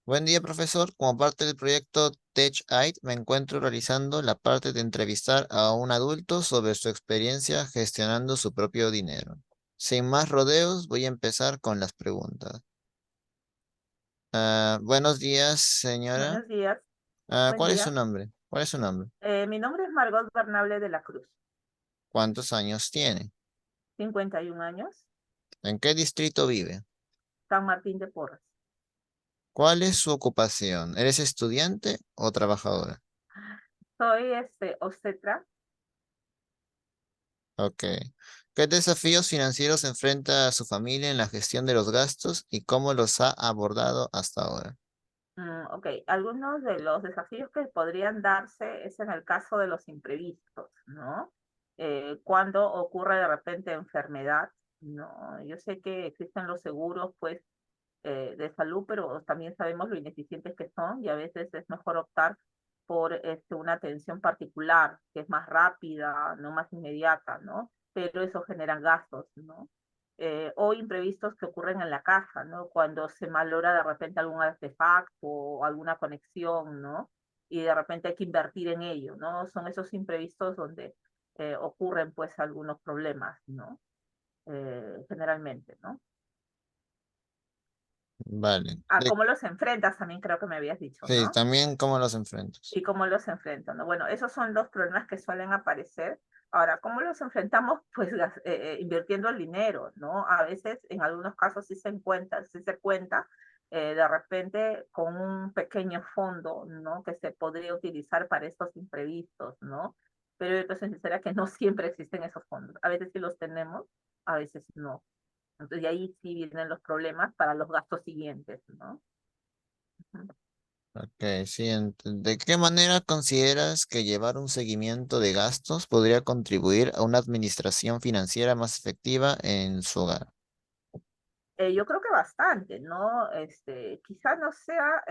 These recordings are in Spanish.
Buen día, profesor. Como parte del proyecto TechAid, me encuentro realizando la parte de entrevistar a un adulto sobre su experiencia gestionando su propio dinero. Sin más rodeos, voy a empezar con las preguntas. Buenos días, señora. Buenos días, buen ¿Cuál es su día. nombre? ¿Cuál es su nombre? Mi nombre es Margot Bernable de la Cruz, ¿Cuántos años tiene? 51 años, ¿En qué distrito vive? San Martín de Porres. ¿Cuál es su ocupación? ¿Eres estudiante o trabajadora? Soy obstetra. Ok. ¿Qué desafíos financieros enfrenta su familia en la gestión de los gastos y cómo los ha abordado hasta ahora? Ok, algunos de los desafíos que podrían darse es en el caso de los imprevistos, ¿no? Cuando ocurre de repente enfermedad, ¿no? Yo sé que existen los seguros, pues, de salud, pero también sabemos lo ineficientes que son y a veces es mejor optar por una atención particular, que es más rápida, no más inmediata, ¿no? Pero eso genera gastos, ¿no? O imprevistos que ocurren en la casa, ¿no? Cuando se malora de repente algún artefacto o alguna conexión, ¿no? Y de repente hay que invertir en ello, ¿no? Son esos imprevistos donde ocurren pues algunos problemas, ¿no? Generalmente, ¿no? Vale. ¿Cómo los enfrentas? También creo que me habías dicho, Sí, ¿no? también cómo los enfrentas. Y cómo los enfrentan, ¿no? Bueno, esos son los problemas que suelen aparecer. Ahora, ¿cómo los enfrentamos? Pues invirtiendo el dinero, ¿no? A veces, en algunos casos, sí se cuenta de repente con un pequeño fondo, ¿no? Que se podría utilizar para estos imprevistos, ¿no? Pero yo te soy sincera que no siempre existen esos fondos. A veces sí los tenemos, a veces no. Entonces, de ahí sí vienen los problemas para los gastos siguientes, ¿no? Ujú. Ok, sí. ¿De qué manera consideras que llevar un seguimiento de gastos podría contribuir a una administración financiera más efectiva en su hogar? Yo creo que bastante, ¿no? Quizá no sea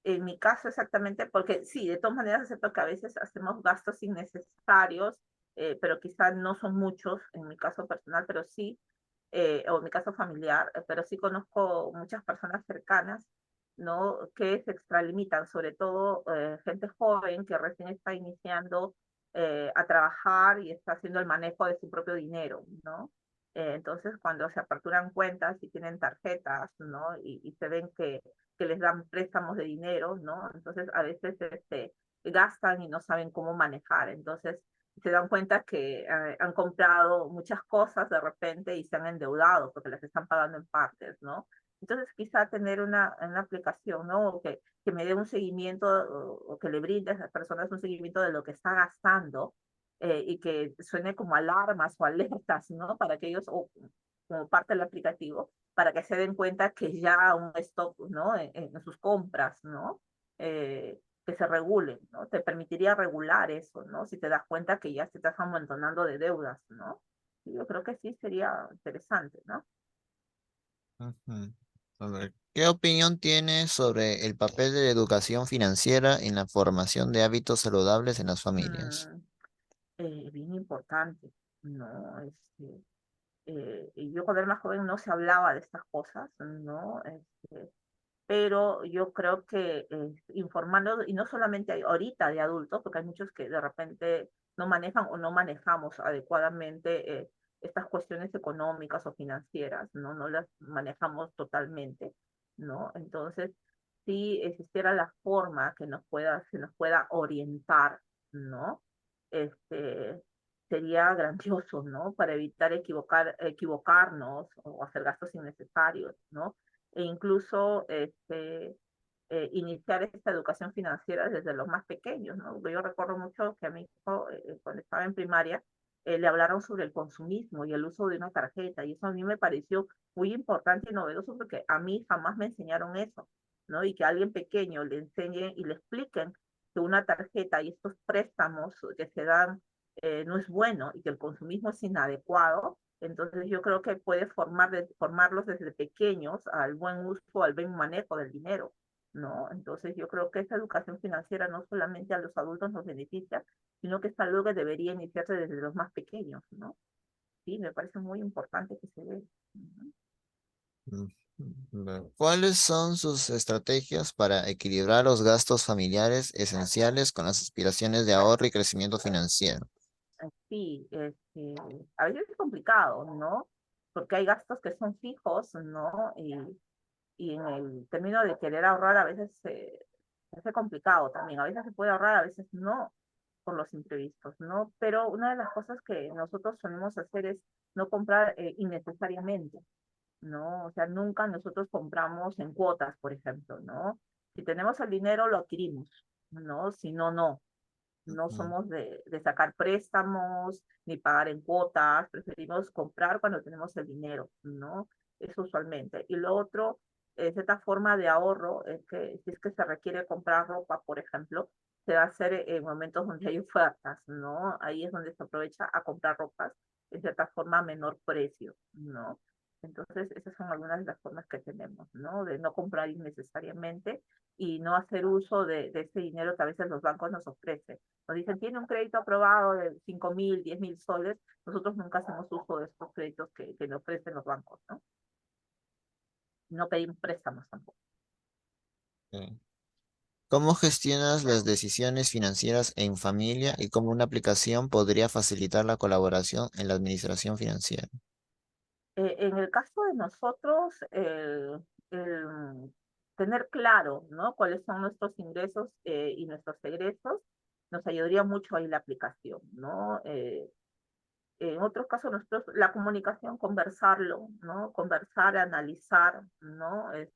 en mi caso exactamente, porque sí, de todas maneras acepto que a veces hacemos gastos innecesarios, pero quizá no son muchos en mi caso personal, pero sí, o en mi caso familiar, pero sí conozco muchas personas cercanas, ¿no? Que se extralimitan, sobre todo gente joven que recién está iniciando a trabajar y está haciendo el manejo de su propio dinero, ¿no? Entonces, cuando se aperturan cuentas y tienen tarjetas, ¿no? Y se ven que les dan préstamos de dinero, ¿no? Entonces, a veces gastan y no saben cómo manejar. Entonces, se dan cuenta que han comprado muchas cosas de repente y se han endeudado porque las están pagando en partes, ¿no? Entonces, quizá tener una aplicación, ¿no? Que me dé un seguimiento o que le brinde a esas personas un seguimiento de lo que está gastando y que suene como alarmas o alertas, ¿no? Para que ellos, o como parte del aplicativo, para que se den cuenta que ya un stock, ¿no? En sus compras, ¿no? Que se regulen, ¿no? Te permitiría regular eso, ¿no? Si te das cuenta que ya te estás amontonando de deudas, ¿no? Y yo creo que sí sería interesante, ¿no? Ujú. A ver, ¿qué opinión tienes sobre el papel de la educación financiera en la formación de hábitos saludables en las familias? Mm, bien importante, ¿no? Y yo cuando era más joven no se hablaba de estas cosas, ¿no? Pero yo creo que informando, y no solamente ahorita de adultos, porque hay muchos que de repente no manejan o no manejamos adecuadamente estas cuestiones económicas o financieras, ¿no? No las manejamos totalmente, ¿no? Entonces, si existiera la forma que nos pueda orientar, ¿no? Este, sería grandioso, ¿no? Para evitar equivocarnos o hacer gastos innecesarios, ¿no? E incluso iniciar esta educación financiera desde los más pequeños, ¿no? Yo recuerdo mucho que a mi hijo, cuando estaba en primaria, le hablaron sobre el consumismo y el uso de una tarjeta, y eso a mí me pareció muy importante y novedoso porque a mí jamás me enseñaron eso, ¿no? Y que a alguien pequeño le enseñen y le expliquen que una tarjeta y estos préstamos que se dan no es bueno y que el consumismo es inadecuado, entonces yo creo que puede formarlos desde pequeños al buen uso, al buen manejo del dinero, ¿no? Entonces yo creo que esa educación financiera no solamente a los adultos nos beneficia, sino que es algo que debería iniciarse desde los más pequeños, ¿no? Sí, me parece muy importante que se dé. Uh -huh. ¿Cuáles son sus estrategias para equilibrar los gastos familiares esenciales con las aspiraciones de ahorro y crecimiento financiero? Sí, a veces es complicado, ¿no? Porque hay gastos que son fijos, ¿no? Y en el término de querer ahorrar a veces se hace complicado también. A veces se puede ahorrar, a veces no, por los imprevistos, ¿no? Pero una de las cosas que nosotros solemos hacer es no comprar innecesariamente, ¿no? O sea, nunca nosotros compramos en cuotas, por ejemplo, ¿no? Si tenemos el dinero, lo adquirimos, ¿no? Si no, no. No Mm, somos de sacar préstamos ni pagar en cuotas, preferimos comprar cuando tenemos el dinero, ¿no? Eso usualmente. Y lo otro, es esta forma de ahorro, es que si es que se requiere comprar ropa, por ejemplo, se va a hacer en momentos donde hay ofertas, ¿no? Ahí es donde se aprovecha a comprar ropas, de cierta forma, a menor precio, ¿no? Entonces, esas son algunas de las formas que tenemos, ¿no? De no comprar innecesariamente y no hacer uso de ese dinero que a veces los bancos nos ofrecen. Nos dicen, tiene un crédito aprobado de 5.000, 10.000 soles. Nosotros nunca hacemos uso de estos créditos que nos ofrecen los bancos, ¿no? No pedimos préstamos tampoco. ok. ¿Cómo gestionas las decisiones financieras en familia y cómo una aplicación podría facilitar la colaboración en la administración financiera? En el caso de nosotros, tener claro, ¿no? Cuáles son nuestros ingresos y nuestros egresos nos ayudaría mucho ahí la aplicación, ¿no? En otros casos, nosotros, la comunicación, conversarlo, ¿no? Conversar, analizar, ¿no? En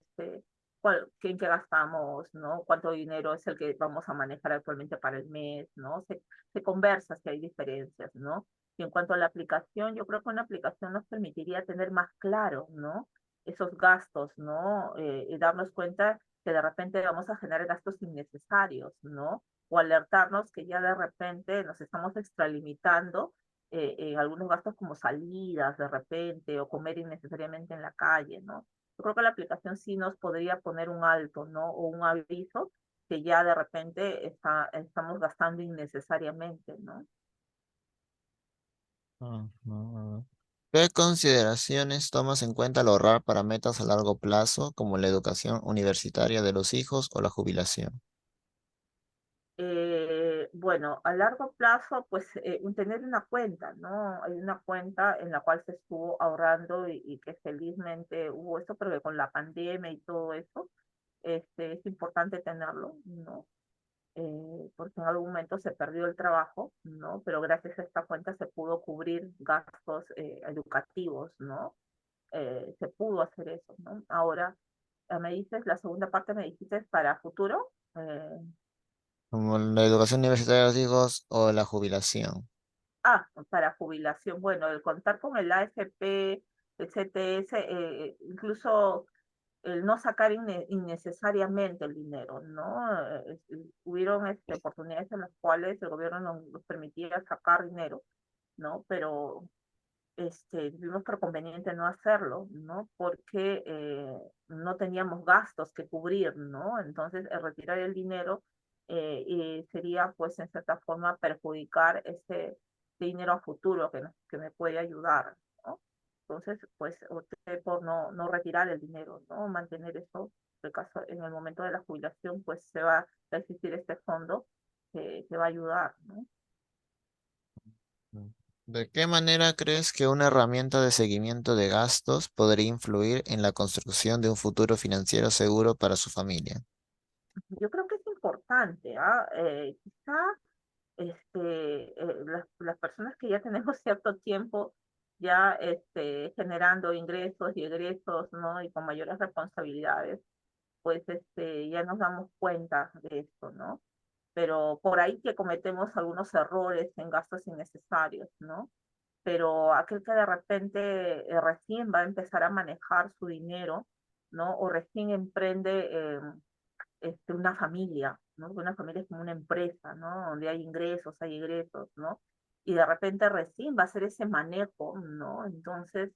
qué gastamos, ¿no? Cuánto dinero es el que vamos a manejar actualmente para el mes, ¿no? Se conversa si hay diferencias, ¿no? Y en cuanto a la aplicación, yo creo que una aplicación nos permitiría tener más claro, ¿no? Esos gastos, ¿no? Y darnos cuenta que de repente vamos a generar gastos innecesarios, ¿no? O alertarnos que ya de repente nos estamos extralimitando en algunos gastos como salidas de repente o comer innecesariamente en la calle, ¿no? Yo creo que la aplicación sí nos podría poner un alto, ¿no? O un aviso que ya de repente estamos gastando innecesariamente, ¿no? Ujú. ¿Qué consideraciones tomas en cuenta al ahorrar para metas a largo plazo, como la educación universitaria de los hijos o la jubilación? Bueno, a largo plazo, pues tener una cuenta, ¿no? Hay una cuenta en la cual se estuvo ahorrando y que felizmente hubo esto, pero que con la pandemia y todo eso, es importante tenerlo, ¿no? Porque en algún momento se perdió el trabajo, ¿no? Pero gracias a esta cuenta se pudo cubrir gastos educativos, ¿no? Se pudo hacer eso, ¿no? Ahora, me dices, la segunda parte me dijiste para futuro. Como la educación universitaria de los hijos o la jubilación. Para jubilación. Bueno, el contar con el AFP, el CTS, incluso el no sacar innecesariamente el dinero, ¿no? Hubieron oportunidades en las cuales el gobierno nos permitía sacar dinero, ¿no? Pero vimos por conveniente no hacerlo, ¿no? Porque no teníamos gastos que cubrir, ¿no? Entonces, retirar el dinero y sería, pues, en cierta forma, perjudicar ese dinero a futuro que me puede ayudar, ¿no? Entonces, pues, opté por no retirar el dinero, ¿no? Mantener eso. En el momento de la jubilación, pues, se va a existir este fondo que va a ayudar, ¿no? Mm. ¿De qué manera crees que una herramienta de seguimiento de gastos podría influir en la construcción de un futuro financiero seguro para su familia? Yo creo que es importante, ¿ah? Quizá las personas que ya tenemos cierto tiempo ya generando ingresos y egresos, ¿no? Y con mayores responsabilidades, pues ya nos damos cuenta de esto, ¿no? Pero por ahí que cometemos algunos errores en gastos innecesarios, ¿no? Pero aquel que de repente recién va a empezar a manejar su dinero, ¿no? O recién emprende una familia, ¿no? Una familia es como una empresa, ¿no? Donde hay egresos, ¿no? Y de repente recién va a hacer ese manejo, ¿no? Entonces,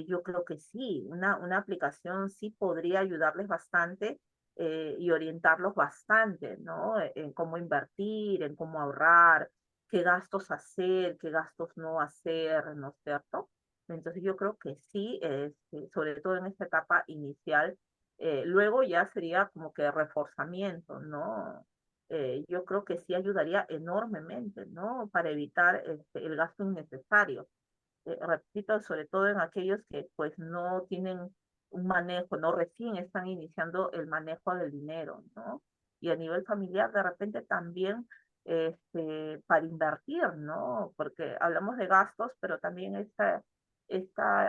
yo creo que sí, una aplicación sí podría ayudarles bastante y orientarlos bastante, ¿no? En cómo invertir, en cómo ahorrar, qué gastos hacer, qué gastos no hacer, ¿no es cierto? Entonces yo creo que sí, sobre todo en esta etapa inicial, luego ya sería como que reforzamiento, ¿no? Yo creo que sí ayudaría enormemente, ¿no? Para evitar el gasto innecesario. Repito, sobre todo en aquellos que pues no tienen un manejo, no recién están iniciando el manejo del dinero, ¿no? Y a nivel familiar, de repente también para invertir, ¿no? Porque hablamos de gastos, pero también esta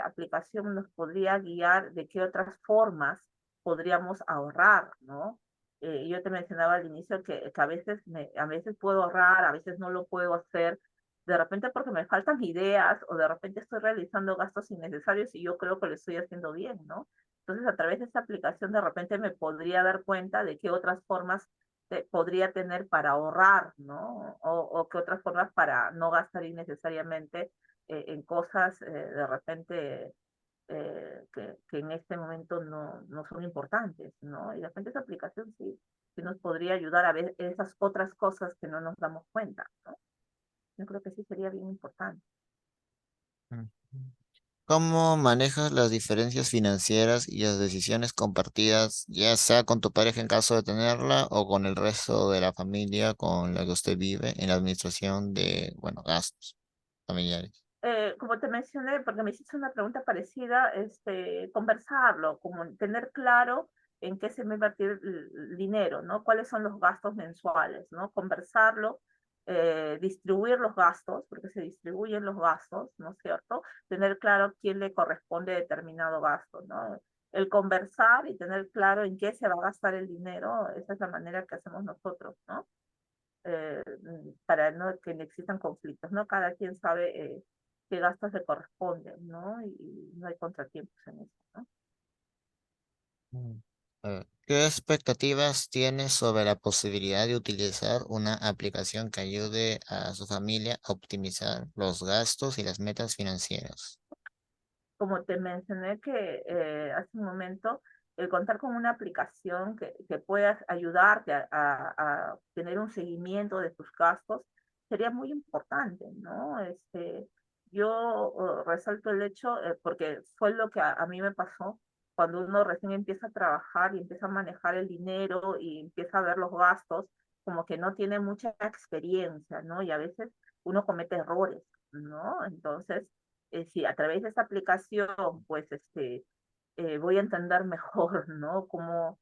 aplicación nos podría guiar de qué otras formas podríamos ahorrar, ¿no? Yo te mencionaba al inicio que a veces puedo ahorrar, a veces no lo puedo hacer, de repente porque me faltan ideas o de repente estoy realizando gastos innecesarios y yo creo que lo estoy haciendo bien, ¿no? Entonces, a través de esta aplicación, de repente me podría dar cuenta de qué otras formas podría tener para ahorrar, ¿no? O qué otras formas para no gastar innecesariamente en cosas de repente que en este momento no son importantes, ¿no? Y de repente esa aplicación sí nos podría ayudar a ver esas otras cosas que no nos damos cuenta, ¿no? Yo creo que sí sería bien importante. Mm. ¿Cómo manejas las diferencias financieras y las decisiones compartidas, ya sea con tu pareja en caso de tenerla o con el resto de la familia con la que usted vive en la administración de, bueno, gastos familiares? Como te mencioné, porque me hiciste una pregunta parecida, conversarlo, como tener claro en qué se va a invertir el dinero, ¿no? Cuáles son los gastos mensuales, ¿no? Conversarlo, distribuir los gastos, porque se distribuyen los gastos, ¿no es cierto? Tener claro quién le corresponde determinado gasto, ¿no? El conversar y tener claro en qué se va a gastar el dinero, esa es la manera que hacemos nosotros, ¿no? Para no que no existan conflictos, ¿no? Cada quien sabe qué gastos le corresponden, ¿no? Y no hay contratiempos en eso, ¿no? Mm. ¿Qué expectativas tienes sobre la posibilidad de utilizar una aplicación que ayude a su familia a optimizar los gastos y las metas financieras? Como te mencioné que hace un momento, el contar con una aplicación que pueda ayudarte a tener un seguimiento de tus gastos sería muy importante, ¿no? Yo resalto el hecho, porque fue lo que a mí me pasó cuando uno recién empieza a trabajar y empieza a manejar el dinero y empieza a ver los gastos, como que no tiene mucha experiencia, ¿no? Y a veces uno comete errores, ¿no? Entonces, si a través de esta aplicación, pues, voy a entender mejor, ¿no? Cómo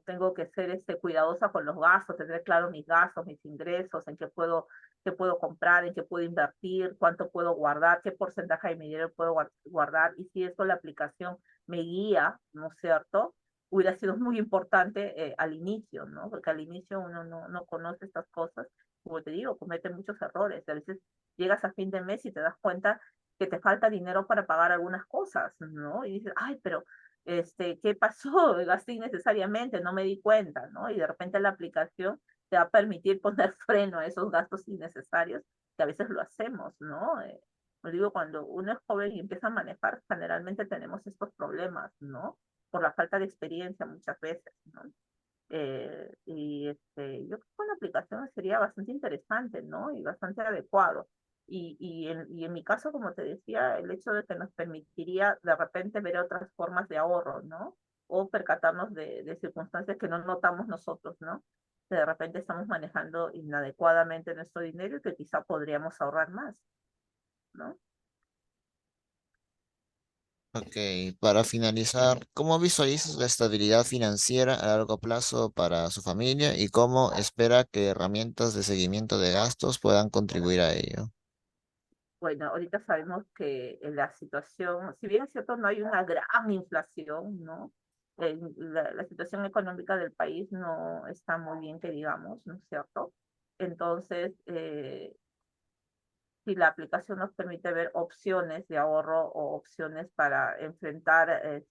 tengo que ser cuidadosa con los gastos, tener claro mis gastos, mis ingresos, qué puedo comprar, en qué puedo invertir, cuánto puedo guardar, qué porcentaje de mi dinero puedo guardar. Y si esto la aplicación me guía, ¿no es cierto? Hubiera sido muy importante al inicio, ¿no? Porque al inicio uno no conoce estas cosas. Como te digo, comete muchos errores. A veces llegas a fin de mes y te das cuenta que te falta dinero para pagar algunas cosas, ¿no? Y dices, ay, pero, ¿qué pasó? Gasté innecesariamente, no me di cuenta, ¿no? Y de repente la aplicación te va a permitir poner freno a esos gastos innecesarios, que a veces lo hacemos, ¿no? Digo, cuando uno es joven y empieza a manejar, generalmente tenemos estos problemas, ¿no? Por la falta de experiencia muchas veces, ¿no? Yo creo que una aplicación sería bastante interesante, ¿no? Y bastante adecuado. Y en mi caso, como te decía, el hecho de que nos permitiría de repente ver otras formas de ahorro, ¿no? O percatarnos de circunstancias que no notamos nosotros, ¿no? Que de repente estamos manejando inadecuadamente nuestro dinero y que quizá podríamos ahorrar más, ¿no? Ok, para finalizar, ¿cómo visualizas la estabilidad financiera a largo plazo para su familia y cómo espera que herramientas de seguimiento de gastos puedan contribuir a ello? Bueno, ahorita sabemos que en la situación, si bien es cierto, no hay una gran inflación, ¿no? La situación económica del país no está muy bien, que digamos, ¿no es cierto? Entonces, si la aplicación nos permite ver opciones de ahorro o opciones para enfrentar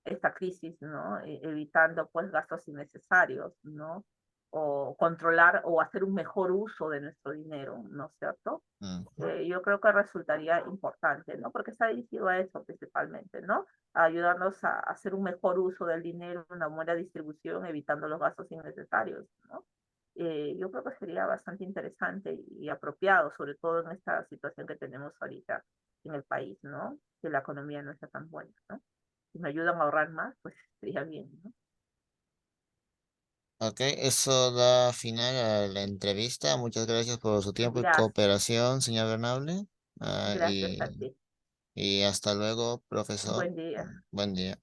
esta crisis, ¿no? Evitando pues gastos innecesarios, ¿no? O controlar o hacer un mejor uso de nuestro dinero, ¿no es cierto? Mm. Yo creo que resultaría importante, ¿no? Porque está dirigido a eso principalmente, ¿no? A ayudarnos a hacer un mejor uso del dinero, una buena distribución, evitando los gastos innecesarios, ¿no? Yo creo que sería bastante interesante y apropiado, sobre todo en esta situación que tenemos ahorita en el país, ¿no? Que la economía no está tan buena, ¿no? Si me ayudan a ahorrar más, pues sería bien, ¿no? Ok, eso da final a la entrevista. Muchas gracias por su tiempo y Gracias, cooperación, señor Bernable. Ah, gracias a ti. y hasta luego, profesor. Buen día. Buen día.